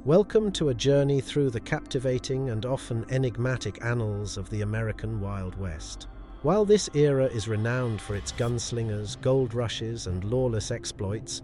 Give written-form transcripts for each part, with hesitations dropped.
Welcome to a journey through the captivating and often enigmatic annals of the American Wild West. While this era is renowned for its gunslingers, gold rushes, and lawless exploits,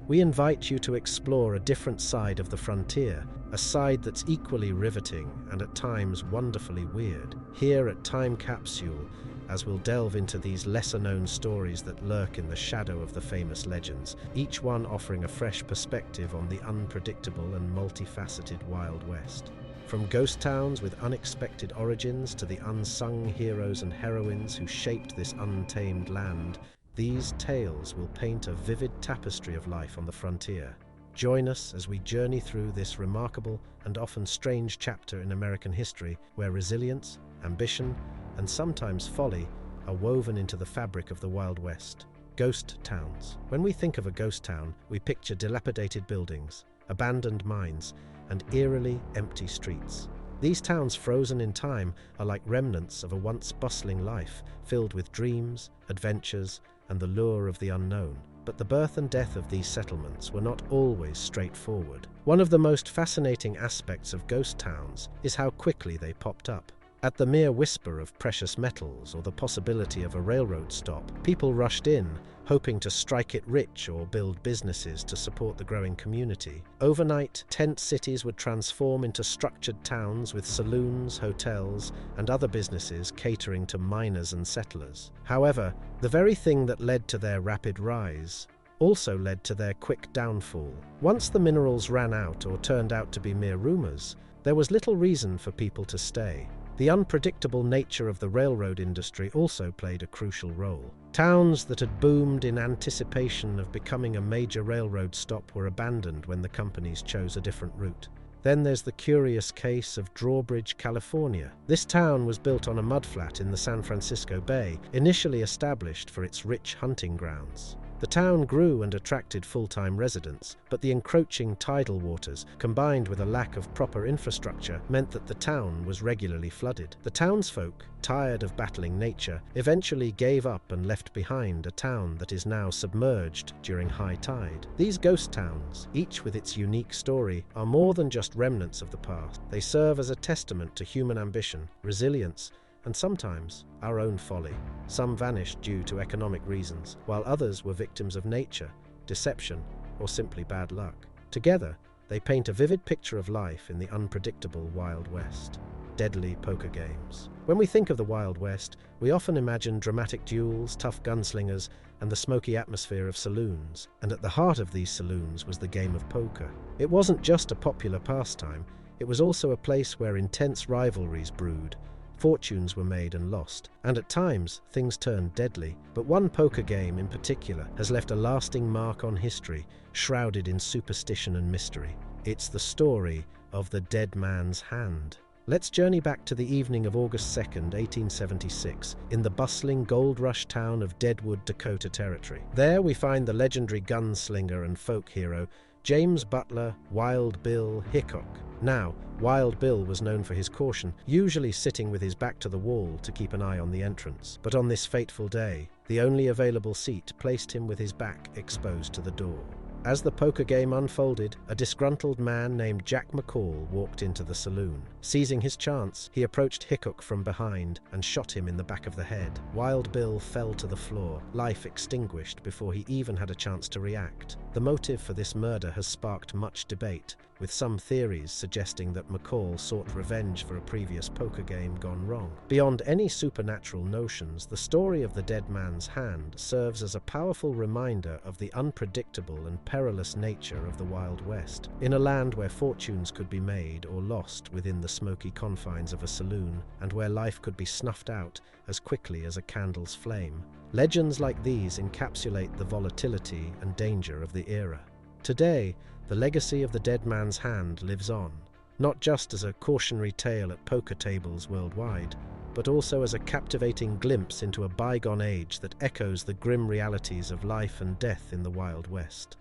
we invite you to explore a different side of the frontier, a side that's equally riveting and at times wonderfully weird. Here at Time Capsule, as we'll delve into these lesser-known stories that lurk in the shadow of the famous legends, each one offering a fresh perspective on the unpredictable and multifaceted Wild West. From ghost towns with unexpected origins to the unsung heroes and heroines who shaped this untamed land, these tales will paint a vivid tapestry of life on the frontier. Join us as we journey through this remarkable and often strange chapter in American history where resilience, ambition, and sometimes folly are woven into the fabric of the Wild West. Ghost towns. When we think of a ghost town, we picture dilapidated buildings, abandoned mines, and eerily empty streets. These towns frozen in time are like remnants of a once bustling life, filled with dreams, adventures, and the lure of the unknown. But the birth and death of these settlements were not always straightforward. One of the most fascinating aspects of ghost towns is how quickly they popped up. At the mere whisper of precious metals or the possibility of a railroad stop, people rushed in, hoping to strike it rich or build businesses to support the growing community. Overnight, tent cities would transform into structured towns with saloons, hotels, and other businesses catering to miners and settlers. However, the very thing that led to their rapid rise also led to their quick downfall. Once the minerals ran out or turned out to be mere rumors, there was little reason for people to stay. The unpredictable nature of the railroad industry also played a crucial role. Towns that had boomed in anticipation of becoming a major railroad stop were abandoned when the companies chose a different route. Then there's the curious case of Drawbridge, California. This town was built on a mudflat in the San Francisco Bay, initially established for its rich hunting grounds. The town grew and attracted full-time residents, but the encroaching tidal waters, combined with a lack of proper infrastructure, meant that the town was regularly flooded. The townsfolk, tired of battling nature, eventually gave up and left behind a town that is now submerged during high tide. These ghost towns, each with its unique story, are more than just remnants of the past. They serve as a testament to human ambition, resilience, and sometimes our own folly. Some vanished due to economic reasons, while others were victims of nature, deception, or simply bad luck. Together, they paint a vivid picture of life in the unpredictable Wild West. Deadly poker games. When we think of the Wild West, we often imagine dramatic duels, tough gunslingers, and the smoky atmosphere of saloons. And at the heart of these saloons was the game of poker. It wasn't just a popular pastime, it was also a place where intense rivalries brewed. Fortunes were made and lost, and at times things turned deadly. But one poker game in particular has left a lasting mark on history, shrouded in superstition and mystery. It's the story of the Dead Man's Hand. Let's journey back to the evening of August 2nd, 1876, in the bustling gold rush town of Deadwood, Dakota Territory. There we find the legendary gunslinger and folk hero, James Butler Wild Bill Hickok. Now, Wild Bill was known for his caution, usually sitting with his back to the wall to keep an eye on the entrance. But on this fateful day, the only available seat placed him with his back exposed to the door. As the poker game unfolded, a disgruntled man named Jack McCall walked into the saloon. Seizing his chance, he approached Hickok from behind and shot him in the back of the head. Wild Bill fell to the floor, life extinguished before he even had a chance to react. The motive for this murder has sparked much debate, with some theories suggesting that McCall sought revenge for a previous poker game gone wrong. Beyond any supernatural notions, the story of the Dead Man's Hand serves as a powerful reminder of the unpredictable and perilous nature of the Wild West. In a land where fortunes could be made or lost within the smoky confines of a saloon, and where life could be snuffed out as quickly as a candle's flame, legends like these encapsulate the volatility and danger of the era. Today, the legacy of the Dead Man's Hand lives on, not just as a cautionary tale at poker tables worldwide, but also as a captivating glimpse into a bygone age that echoes the grim realities of life and death in the Wild West.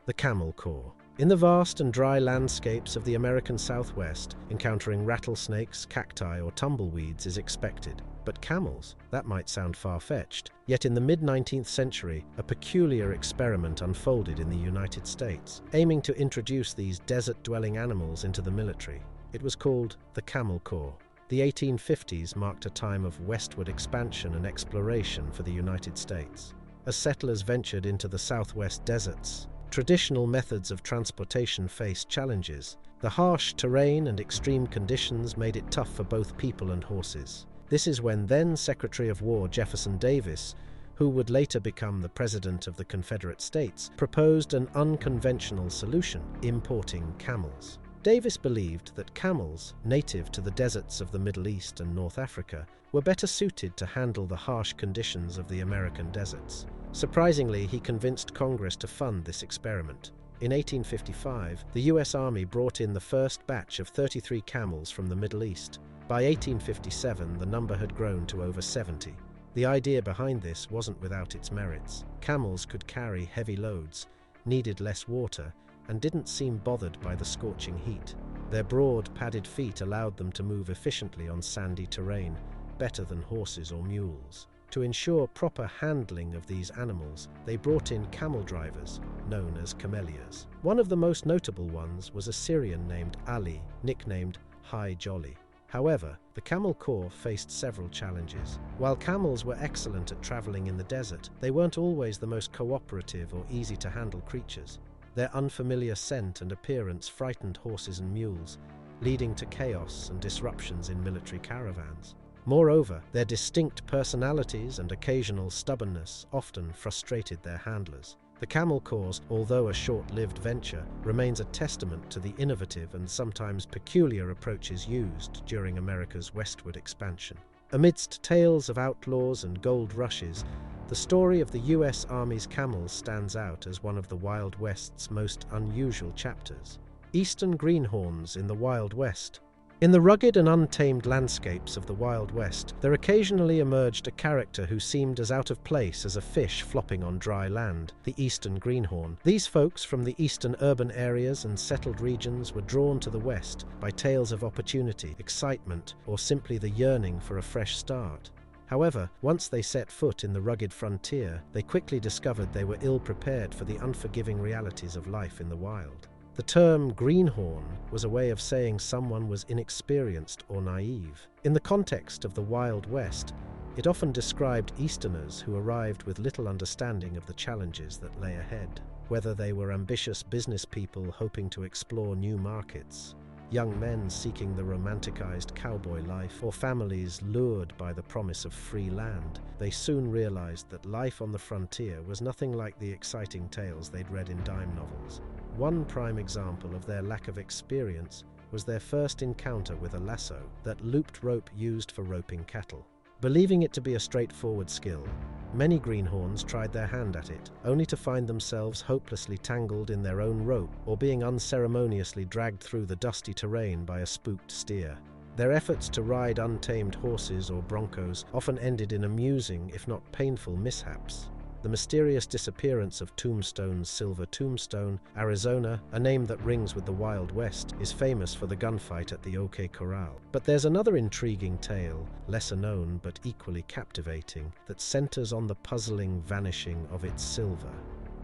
The Camel Core. In the vast and dry landscapes of the American Southwest, encountering rattlesnakes, cacti, or tumbleweeds is expected. But camels? That might sound far-fetched. Yet in the mid-19th century, a peculiar experiment unfolded in the United States, aiming to introduce these desert-dwelling animals into the military. It was called the Camel Core. The 1850s marked a time of westward expansion and exploration for the United States. As settlers ventured into the southwest deserts, traditional methods of transportation faced challenges. The harsh terrain and extreme conditions made it tough for both people and horses. This is when then Secretary of War Jefferson Davis, who would later become the President of the Confederate States, proposed an unconventional solution: importing camels. Davis believed that camels, native to the deserts of the Middle East and North Africa, were better suited to handle the harsh conditions of the American deserts. Surprisingly, he convinced Congress to fund this experiment. In 1855, the U.S. Army brought in the first batch of 33 camels from the Middle East. By 1857, the number had grown to over 70. The idea behind this wasn't without its merits. Camels could carry heavy loads, needed less water, and didn't seem bothered by the scorching heat. Their broad, padded feet allowed them to move efficiently on sandy terrain, better than horses or mules. To ensure proper handling of these animals, they brought in camel drivers, known as cameliers. One of the most notable ones was a Syrian named Ali, nicknamed High Jolly. However, the Camel Corps faced several challenges. While camels were excellent at traveling in the desert, they weren't always the most cooperative or easy-to-handle creatures. Their unfamiliar scent and appearance frightened horses and mules, leading to chaos and disruptions in military caravans. Moreover, their distinct personalities and occasional stubbornness often frustrated their handlers. The Camel Corps, although a short-lived venture, remains a testament to the innovative and sometimes peculiar approaches used during America's westward expansion. Amidst tales of outlaws and gold rushes, the story of the U.S. Army's camels stands out as one of the Wild West's most unusual chapters. Eastern Greenhorns in the Wild West. In the rugged and untamed landscapes of the Wild West, there occasionally emerged a character who seemed as out of place as a fish flopping on dry land, the Eastern Greenhorn. These folks from the eastern urban areas and settled regions were drawn to the West by tales of opportunity, excitement, or simply the yearning for a fresh start. However, once they set foot in the rugged frontier, they quickly discovered they were ill-prepared for the unforgiving realities of life in the wild. The term greenhorn was a way of saying someone was inexperienced or naive. In the context of the Wild West, it often described Easterners who arrived with little understanding of the challenges that lay ahead. Whether they were ambitious business people hoping to explore new markets, young men seeking the romanticized cowboy life, or families lured by the promise of free land, they soon realized that life on the frontier was nothing like the exciting tales they'd read in dime novels. One prime example of their lack of experience was their first encounter with a lasso, that looped rope used for roping cattle. Believing it to be a straightforward skill, many greenhorns tried their hand at it, only to find themselves hopelessly tangled in their own rope or being unceremoniously dragged through the dusty terrain by a spooked steer. Their efforts to ride untamed horses or broncos often ended in amusing, if not painful, mishaps. The mysterious disappearance of Tombstones Silver Tombstone, Arizona, a name that rings with the Wild West, is famous for the gunfight at the OK Corral. But there's another intriguing tale, lesser known but equally captivating, that centers on the puzzling vanishing of its silver.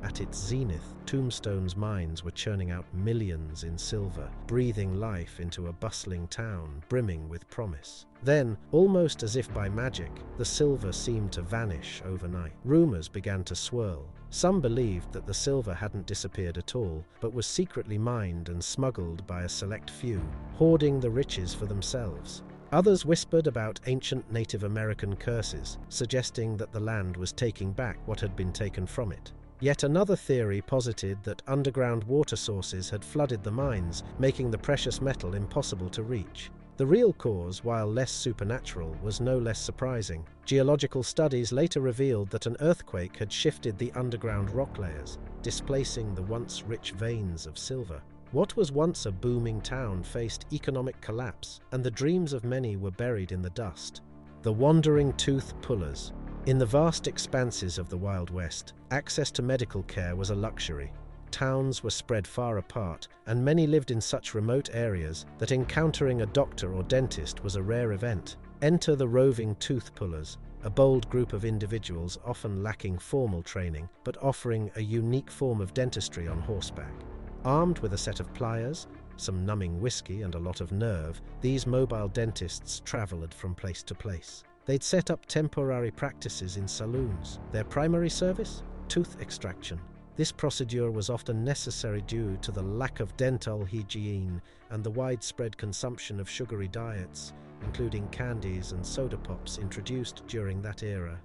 At its zenith, Tombstone's mines were churning out millions in silver, breathing life into a bustling town brimming with promise. Then, almost as if by magic, the silver seemed to vanish overnight. Rumors began to swirl. Some believed that the silver hadn't disappeared at all, but was secretly mined and smuggled by a select few, hoarding the riches for themselves. Others whispered about ancient Native American curses, suggesting that the land was taking back what had been taken from it. Yet another theory posited that underground water sources had flooded the mines, making the precious metal impossible to reach. The real cause, while less supernatural, was no less surprising. Geological studies later revealed that an earthquake had shifted the underground rock layers, displacing the once rich veins of silver. What was once a booming town faced economic collapse, and the dreams of many were buried in the dust. The wandering tooth pullers. In the vast expanses of the Wild West, access to medical care was a luxury. Towns were spread far apart, and many lived in such remote areas that encountering a doctor or dentist was a rare event. Enter the roving tooth pullers, a bold group of individuals often lacking formal training, but offering a unique form of dentistry on horseback. Armed with a set of pliers, some numbing whiskey and a lot of nerve, these mobile dentists traveled from place to place. They'd set up temporary practices in saloons. Their primary service? Tooth extraction. This procedure was often necessary due to the lack of dental hygiene and the widespread consumption of sugary diets, including candies and soda pops introduced during that era.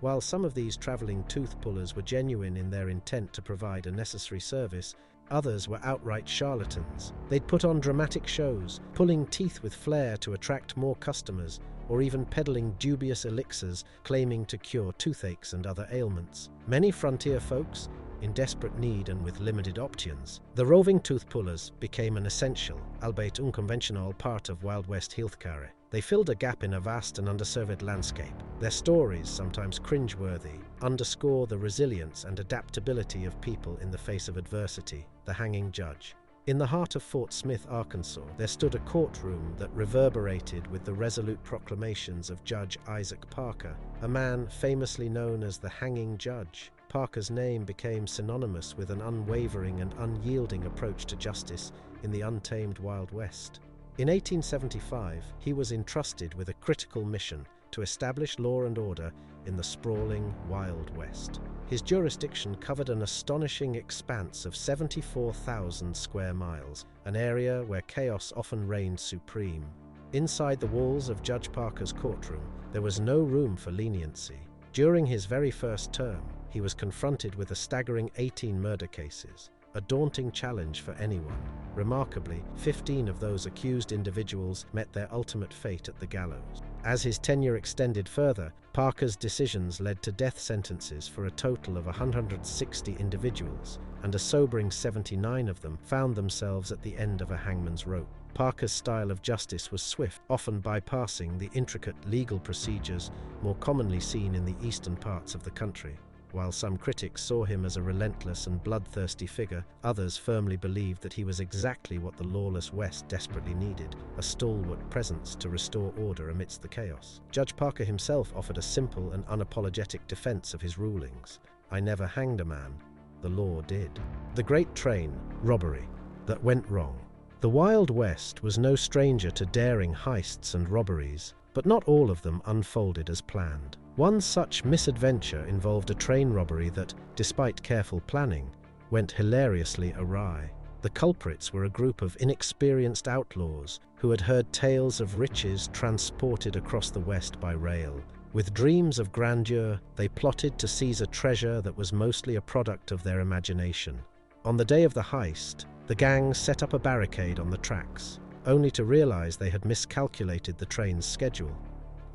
While some of these traveling tooth pullers were genuine in their intent to provide a necessary service, others were outright charlatans. They'd put on dramatic shows, pulling teeth with flair to attract more customers, or even peddling dubious elixirs claiming to cure toothaches and other ailments. Many frontier folks, in desperate need and with limited options, the roving tooth pullers became an essential, albeit unconventional, part of Wild West healthcare. They filled a gap in a vast and underserved landscape. Their stories, sometimes cringeworthy, underscore the resilience and adaptability of people in the face of adversity. The Hanging Judge. In the heart of Fort Smith, Arkansas, there stood a courtroom that reverberated with the resolute proclamations of Judge Isaac Parker, a man famously known as the Hanging Judge. Parker's name became synonymous with an unwavering and unyielding approach to justice in the untamed Wild West. In 1875, he was entrusted with a critical mission to establish law and order in the sprawling Wild West. His jurisdiction covered an astonishing expanse of 74,000 square miles, an area where chaos often reigned supreme. Inside the walls of Judge Parker's courtroom, there was no room for leniency. During his very first term, he was confronted with a staggering 18 murder cases, a daunting challenge for anyone. Remarkably, 15 of those accused individuals met their ultimate fate at the gallows. As his tenure extended further, Parker's decisions led to death sentences for a total of 160 individuals, and a sobering 79 of them found themselves at the end of a hangman's rope. Parker's style of justice was swift, often bypassing the intricate legal procedures more commonly seen in the eastern parts of the country. While some critics saw him as a relentless and bloodthirsty figure, others firmly believed that he was exactly what the lawless West desperately needed, a stalwart presence to restore order amidst the chaos. Judge Parker himself offered a simple and unapologetic defense of his rulings. "I never hanged a man, the law did." The great train, Robbery, that went wrong. The Wild West was no stranger to daring heists and robberies, but not all of them unfolded as planned. One such misadventure involved a train robbery that, despite careful planning, went hilariously awry. The culprits were a group of inexperienced outlaws who had heard tales of riches transported across the West by rail. With dreams of grandeur, they plotted to seize a treasure that was mostly a product of their imagination. On the day of the heist, the gang set up a barricade on the tracks, only to realize they had miscalculated the train's schedule.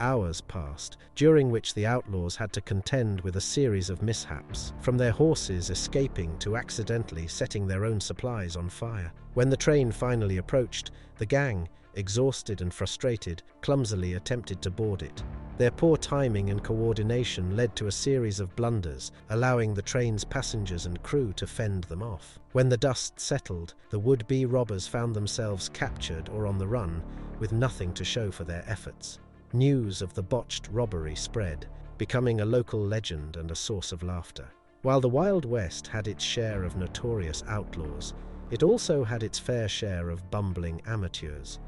Hours passed, during which the outlaws had to contend with a series of mishaps, from their horses escaping to accidentally setting their own supplies on fire. When the train finally approached, the gang, exhausted and frustrated, clumsily attempted to board it. Their poor timing and coordination led to a series of blunders, allowing the train's passengers and crew to fend them off. When the dust settled, the would-be robbers found themselves captured or on the run, with nothing to show for their efforts. News of the botched robbery spread, becoming a local legend and a source of laughter. While the Wild West had its share of notorious outlaws, it also had its fair share of bumbling amateurs,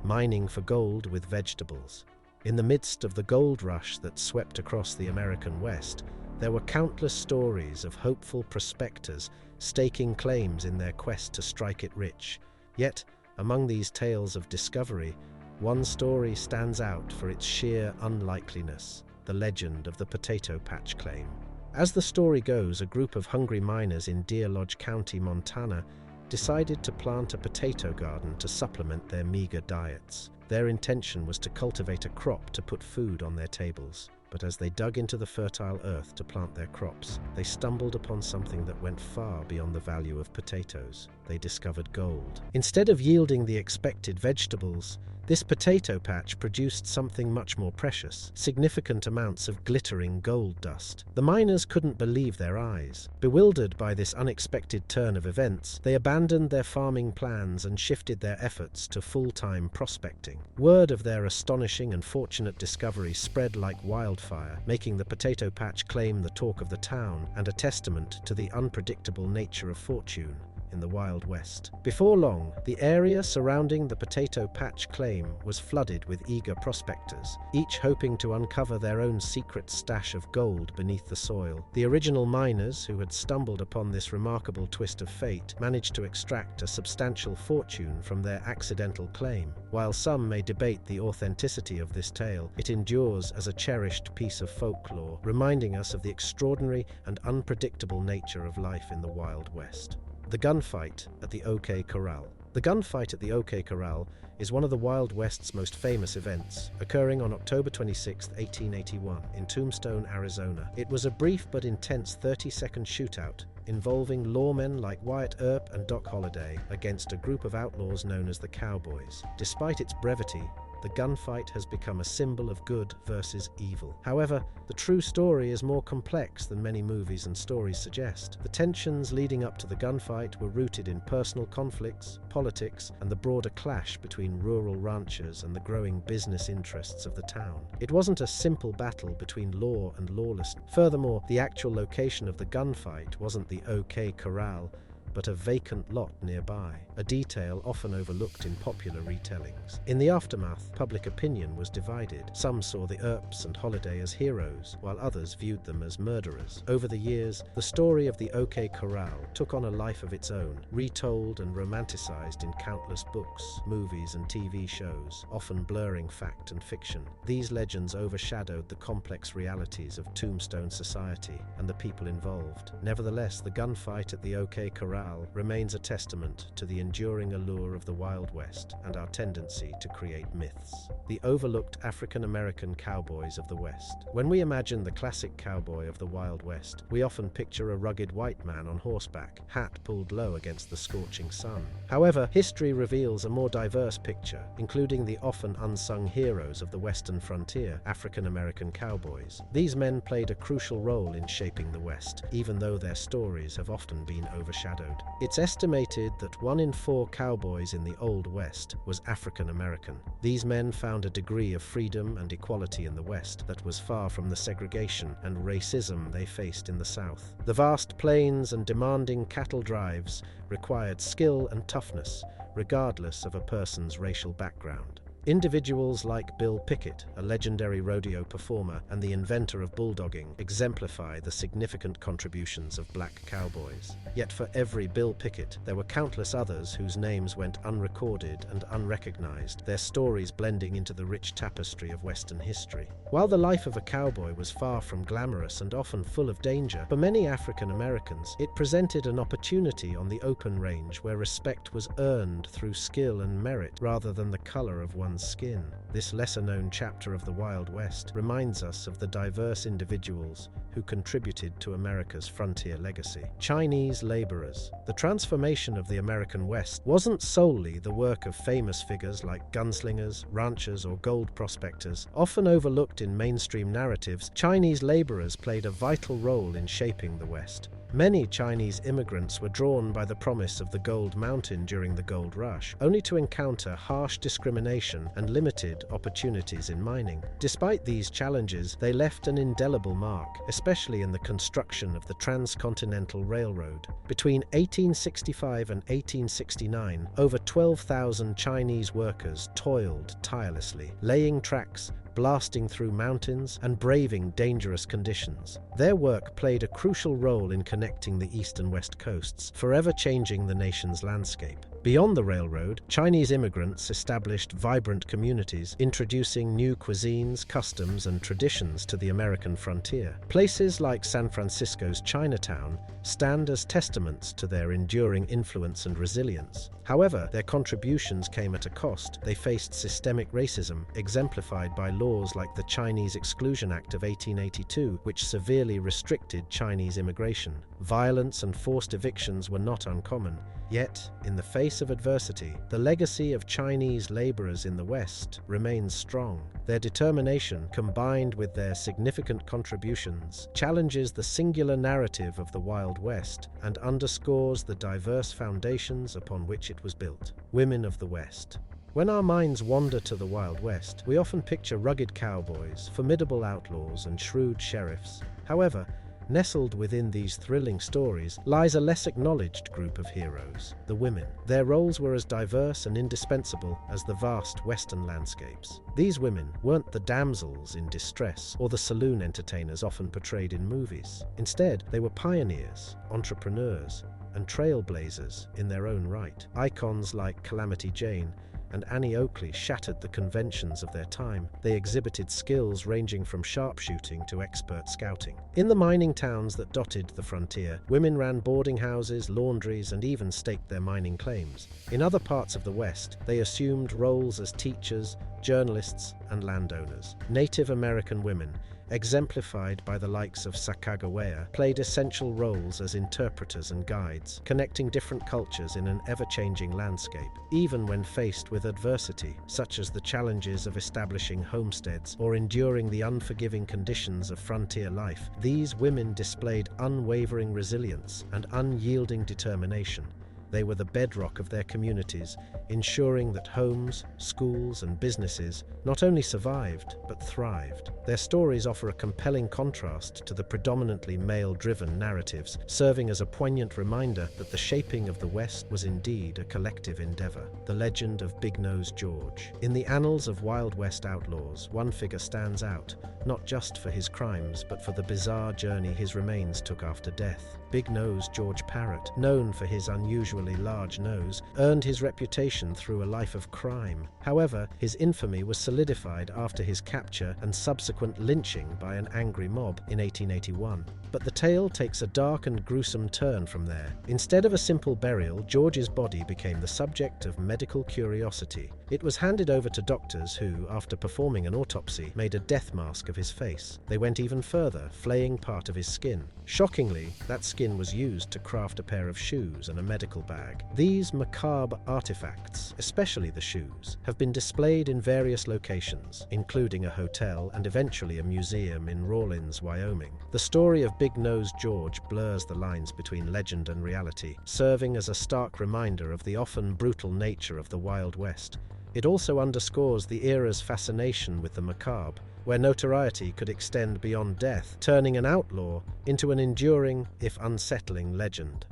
mining for gold with vegetables. In the midst of the gold rush that swept across the American West, there were countless stories of hopeful prospectors staking claims in their quest to strike it rich. Yet, among these tales of discovery, one story stands out for its sheer unlikeliness: the legend of the Potato Patch Claim. As the story goes, a group of hungry miners in Deer Lodge County, Montana, decided to plant a potato garden to supplement their meager diets. Their intention was to cultivate a crop to put food on their tables. But as they dug into the fertile earth to plant their crops, they stumbled upon something that went far beyond the value of potatoes. They discovered gold. Instead of yielding the expected vegetables, This potato patch produced something much more precious, significant amounts of glittering gold dust. The miners couldn't believe their eyes. Bewildered by this unexpected turn of events, they abandoned their farming plans and shifted their efforts to full-time prospecting. Word of their astonishing and fortunate discovery spread like wildfire, making the potato patch claim the talk of the town and a testament to the unpredictable nature of fortune in the Wild West. Before long, the area surrounding the potato patch claim was flooded with eager prospectors, each hoping to uncover their own secret stash of gold beneath the soil. The original miners, who had stumbled upon this remarkable twist of fate, managed to extract a substantial fortune from their accidental claim. While some may debate the authenticity of this tale, it endures as a cherished piece of folklore, reminding us of the extraordinary and unpredictable nature of life in the Wild West. The gunfight at the OK Corral. The gunfight at the OK Corral is one of the Wild West's most famous events, occurring on October 26, 1881, in Tombstone, Arizona. It was a brief but intense 30-second shootout involving lawmen like Wyatt Earp and Doc Holliday against a group of outlaws known as the Cowboys. Despite its brevity, the gunfight has become a symbol of good versus evil. However, the true story is more complex than many movies and stories suggest. The tensions leading up to the gunfight were rooted in personal conflicts, politics, and the broader clash between rural ranchers and the growing business interests of the town. It wasn't a simple battle between law and lawlessness. Furthermore, the actual location of the gunfight wasn't the OK Corral, but a vacant lot nearby, a detail often overlooked in popular retellings. In the aftermath, public opinion was divided. Some saw the Earps and Holliday as heroes, while others viewed them as murderers. Over the years, the story of the OK Corral took on a life of its own, retold and romanticized in countless books, movies, and TV shows, often blurring fact and fiction. These legends overshadowed the complex realities of Tombstone society and the people involved. Nevertheless, the gunfight at the OK Corral remains a testament to the enduring allure of the Wild West and our tendency to create myths. The overlooked African-American cowboys of the West. When we imagine the classic cowboy of the Wild West, we often picture a rugged white man on horseback, hat pulled low against the scorching sun. However, history reveals a more diverse picture, including the often unsung heroes of the Western frontier, African-American cowboys. These men played a crucial role in shaping the West, even though their stories have often been overshadowed. It's estimated that 1 in 4 cowboys in the Old West was African American. These men found a degree of freedom and equality in the West that was far from the segregation and racism they faced in the South. The vast plains and demanding cattle drives required skill and toughness, regardless of a person's racial background. Individuals like Bill Pickett, a legendary rodeo performer and the inventor of bulldogging, exemplify the significant contributions of black cowboys. Yet for every Bill Pickett, there were countless others whose names went unrecorded and unrecognized, their stories blending into the rich tapestry of Western history. While the life of a cowboy was far from glamorous and often full of danger, for many African Americans, it presented an opportunity on the open range where respect was earned through skill and merit rather than the color of one's skin. This lesser-known chapter of the Wild West reminds us of the diverse individuals who contributed to America's frontier legacy. Chinese laborers. The transformation of the American West wasn't solely the work of famous figures like gunslingers, ranchers, or gold prospectors. Often overlooked in mainstream narratives, Chinese laborers played a vital role in shaping the West. Many Chinese immigrants were drawn by the promise of the Gold Mountain during the Gold Rush, only to encounter harsh discrimination and limited opportunities in mining. Despite these challenges, they left an indelible mark, especially in the construction of the Transcontinental Railroad. Between 1865 and 1869, over 12,000 Chinese workers toiled tirelessly, laying tracks, blasting through mountains, and braving dangerous conditions. Their work played a crucial role in connecting the east and west coasts, forever changing the nation's landscape. Beyond the railroad, Chinese immigrants established vibrant communities, introducing new cuisines, customs, and traditions to the American frontier. Places like San Francisco's Chinatown stand as testaments to their enduring influence and resilience. However, their contributions came at a cost. They faced systemic racism, exemplified by laws like the Chinese Exclusion Act of 1882, which severely restricted Chinese immigration. Violence and forced evictions were not uncommon, Yet, in the face of adversity, the legacy of Chinese laborers in the West remains strong. Their determination, combined with their significant contributions, challenges the singular narrative of the Wild West and underscores the diverse foundations upon which it was built. Women of the West. When our minds wander to the Wild West, we often picture rugged cowboys, formidable outlaws, and shrewd sheriffs. However, nestled within these thrilling stories lies a less acknowledged group of heroes, the women. Their roles were as diverse and indispensable as the vast Western landscapes. These women weren't the damsels in distress or the saloon entertainers often portrayed in movies. Instead, they were pioneers, entrepreneurs, and trailblazers in their own right. Icons like Calamity Jane and Annie Oakley shattered the conventions of their time. They exhibited skills ranging from sharpshooting to expert scouting. In the mining towns that dotted the frontier, women ran boarding houses, laundries, and even staked their mining claims. In other parts of the West, they assumed roles as teachers, journalists, and landowners. Native American women, exemplified by the likes of Sacagawea, played essential roles as interpreters and guides, connecting different cultures in an ever-changing landscape. Even when faced with adversity, such as the challenges of establishing homesteads or enduring the unforgiving conditions of frontier life, these women displayed unwavering resilience and unyielding determination. They were the bedrock of their communities, ensuring that homes, schools, and businesses not only survived, but thrived. Their stories offer a compelling contrast to the predominantly male-driven narratives, serving as a poignant reminder that the shaping of the West was indeed a collective endeavor. The legend of Big Nose George. In the annals of Wild West outlaws, one figure stands out, not just for his crimes, but for the bizarre journey his remains took after death. Big Nose George Parrott, known for his unusually large nose, earned his reputation through a life of crime. However, his infamy was solidified after his capture and subsequent lynching by an angry mob in 1881. But the tale takes a dark and gruesome turn from there. Instead of a simple burial, George's body became the subject of medical curiosity. It was handed over to doctors who, after performing an autopsy, made a death mask of his face. They went even further, flaying part of his skin. Shockingly, that skin was used to craft a pair of shoes and a medical bag. These macabre artifacts, especially the shoes, have been displayed in various locations, including a hotel and eventually a museum in Rawlins, Wyoming. The story of Big Nose George blurs the lines between legend and reality, serving as a stark reminder of the often brutal nature of the Wild West. It also underscores the era's fascination with the macabre, where notoriety could extend beyond death, turning an outlaw into an enduring, if unsettling, legend.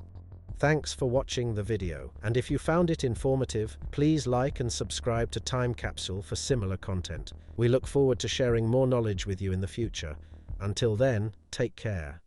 Thanks for watching the video, and if you found it informative, please like and subscribe to Time Capsule for similar content. We look forward to sharing more knowledge with you in the future. Until then, take care.